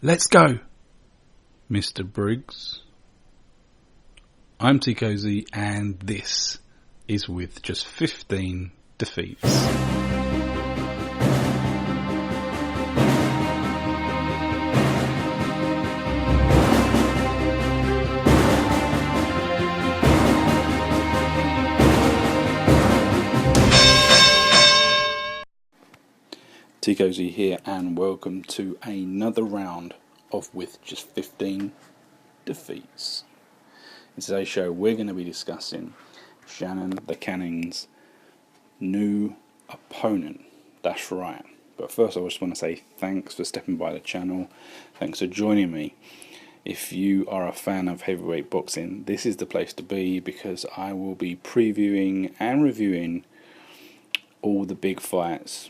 Let's go, Mr. Briggs. I'm Teekosey, and this is with just 15 defeats. Teekosey here, and welcome to another round of With Just 15 Defeats. In today's show, we're going to be discussing Shannon the Canning's new opponent. That's right. But first, I just want to say thanks for stepping by the channel. Thanks for joining me. If you are a fan of heavyweight boxing, this is the place to be, because I will be previewing and reviewing all the big fights,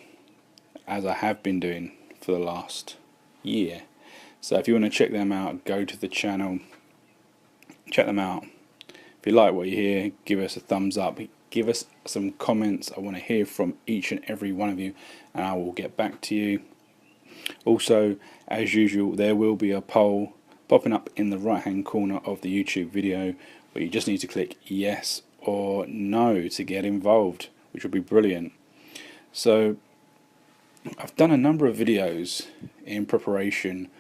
as I have been doing for the last year. So if you want to check them out, go to the channel, check them out. If you like what you hear, give us a thumbs up, give us some comments. I want to hear from each and every one of you, and I will get back to you. Also, as usual, there will be a poll popping up in the right hand corner of the YouTube video, where you just need to click yes or no to get involved, which would be brilliant. So I've done a number of videos in preparation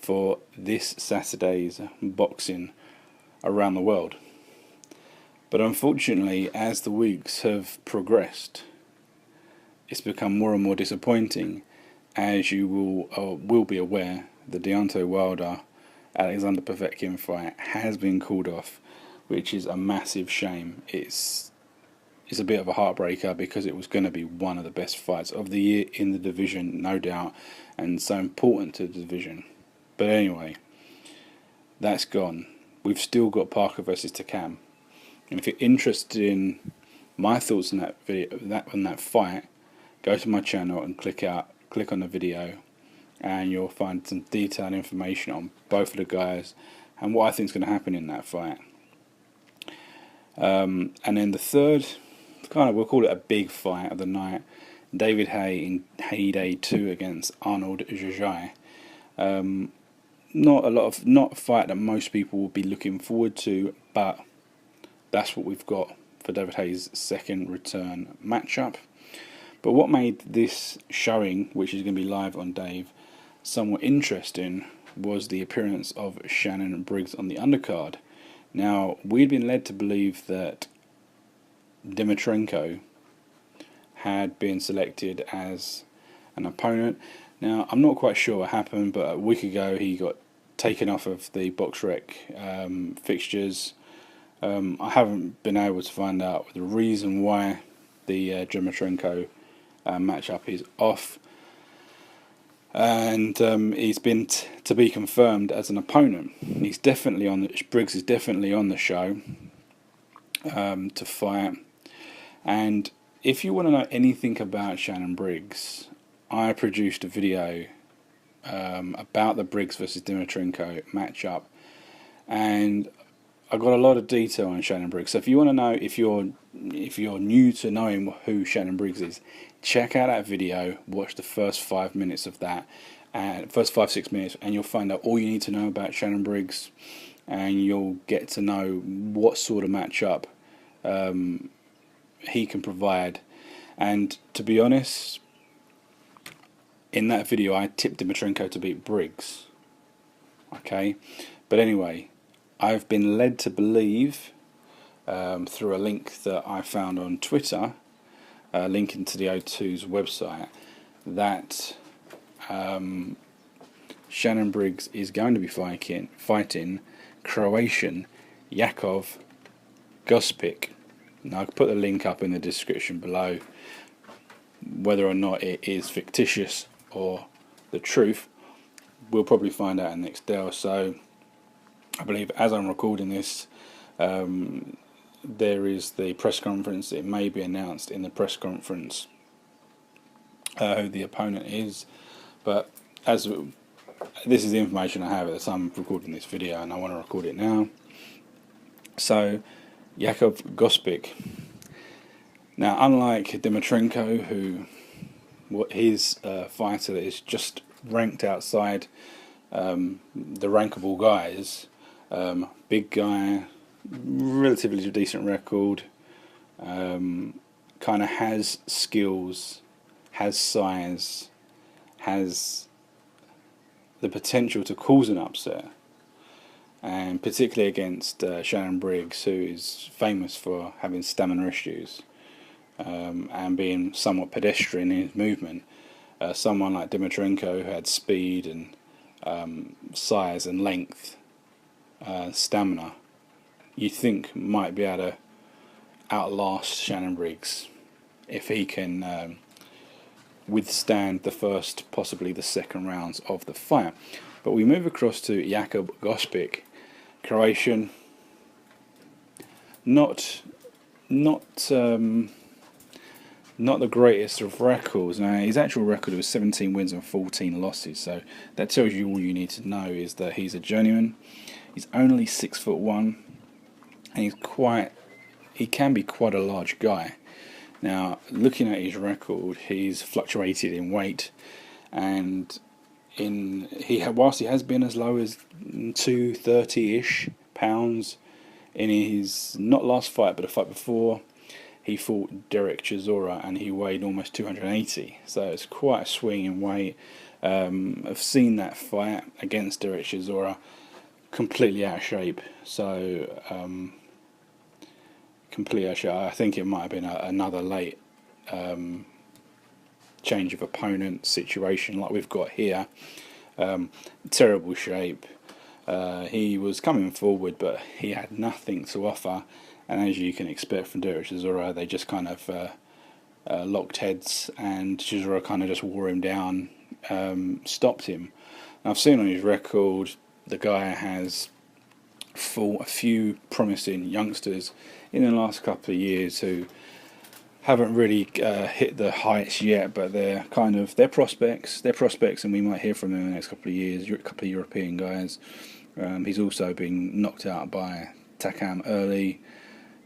for this Saturday's boxing around the world, but unfortunately, as the weeks have progressed, it's become more and more disappointing. As you will be aware, the Deontay Wilder Alexander Povetkin fight has been called off, which is a massive shame. It's a bit of a heartbreaker, because it was going to be one of the best fights of the year in the division, no doubt, and so important to the division. But anyway, that's gone. We've still got Parker versus Takam, and if you're interested in my thoughts on that video, on that fight, go to my channel and click on the video, and you'll find some detailed information on both of the guys and what I think is going to happen in that fight. And then the third, we'll call it a big fight of the night, David Haye in Heyday 2 against Arnold Jajai. Not a fight that most people will be looking forward to, but that's what we've got for David Haye's second return matchup. But what made this showing, which is going to be live on Dave, somewhat interesting was the appearance of Shannon Briggs on the undercard. Now, we'd been led to believe that Dimitrenko had been selected as an opponent. Now, I'm not quite sure what happened, but a week ago he got taken off of the BoxRec fixtures. I haven't been able to find out the reason why the Dimitrenko matchup is off, and he's been to be confirmed as an opponent. He's definitely on. Briggs is definitely on the show to fight. And if you want to know anything about Shannon Briggs, I produced a video about the Briggs versus Dimitrenko matchup, and I got a lot of detail on Shannon Briggs. So if you want to know, if you're new to knowing who Shannon Briggs is, check out that video, watch the first 5 minutes of that, and first 5-6 minutes, and you'll find out all you need to know about Shannon Briggs, and you'll get to know what sort of matchup he can provide. And to be honest, in that video I tipped Dimitrenko to beat Briggs. Okay, but anyway, I've been led to believe through a link that I found on Twitter, linking to the O2's website, that Shannon Briggs is going to be fighting Croatian Jakov Gospic. Now, I'll put the link up in the description below. Whether or not it is fictitious or the truth, we'll probably find out in the next day or so. I believe, as I'm recording this, there is the press conference. It may be announced in the press conference who the opponent is, but as this is the information I have at the time of recording this video, and I want to record it now. So, Jakov Gospic. Now, unlike Dimitrenko, who his fighter is just ranked outside the rankable guys. Big guy, relatively decent record, kind of has skills, has size, has the potential to cause an upset, and particularly against Shannon Briggs, who is famous for having stamina issues and being somewhat pedestrian in his movement. Someone like Dimitrenko, who had speed and size and length, stamina, you think might be able to outlast Shannon Briggs if he can withstand the first, possibly the second rounds of the fight. But we move across to Jakov Gospic, Croatian. Not the greatest of records. Now, his actual record was 17 wins and 14 losses, so that tells you all you need to know is that he's a journeyman. He's only 6'1", and he can be quite a large guy. Now, looking at his record, he's fluctuated in weight, and whilst he has been as low as 230-ish pounds in his not last fight but a fight before, he fought Derek Chisora and he weighed almost 280, so it's quite a swing in weight. I've seen that fight against Derek Chisora, completely out of shape. So completely out of shape. I think it might have been another late change of opponent situation like we've got here. Terrible shape. He was coming forward, but he had nothing to offer. And as you can expect from Derek Chisora, they just kind of locked heads, and Chisora kind of just wore him down, stopped him. Now, I've seen on his record, the guy has fought a few promising youngsters in the last couple of years who haven't really hit the heights yet, but they're prospects. They're prospects, and we might hear from them in the next couple of years. A couple of European guys. He's also been knocked out by Takam early.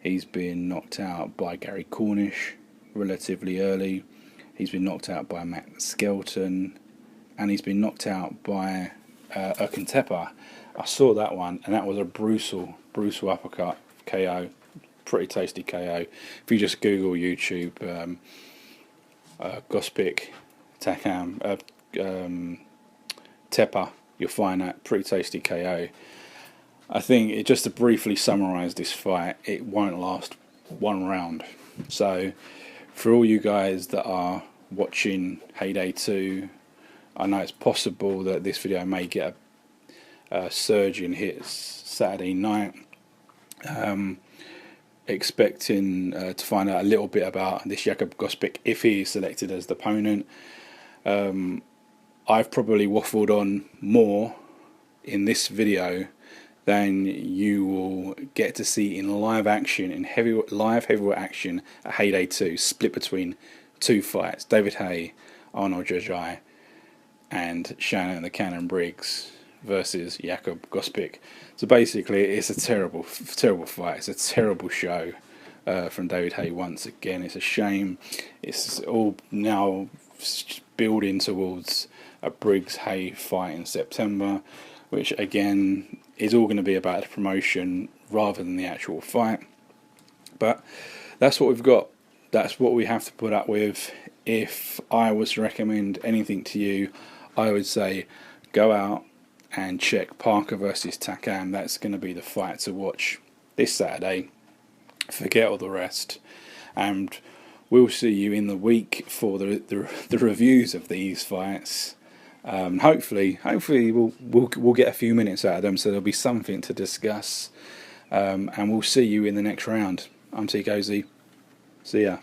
He's been knocked out by Gary Cornish relatively early. He's been knocked out by Matt Skelton, and he's been knocked out by Tepa. I saw that one, and that was a brutal uppercut KO. Pretty tasty KO. If you just Google YouTube Gospic Takam Tepa, you'll find that pretty tasty KO. I think just to briefly summarise this fight, it won't last one round. So for all you guys that are watching Heyday 2, I know it's possible that this video may get a surge in hits Saturday night. Expecting to find out a little bit about this Jakov Gospic if he is selected as the opponent. I've probably waffled on more in this video than you will get to see in live action, in live heavyweight action at Heyday 2, split between two fights: David Haye, Arnold Jajai, and Shannon the Cannon Briggs versus Jakov Gospic. So basically, it's a terrible fight. It's a terrible show from David Haye once again. It's a shame. It's all now building towards a Briggs Haye fight in September, which again is all going to be about the promotion rather than the actual fight. But that's what we've got. That's what we have to put up with. If I was to recommend anything to you, I would say go out and check Parker versus Takam. That's going to be the fight to watch this Saturday. Forget all the rest, and we'll see you in the week for the reviews of these fights. Hopefully we'll get a few minutes out of them, so there'll be something to discuss. And we'll see you in the next round. I'm Teekosey. See ya.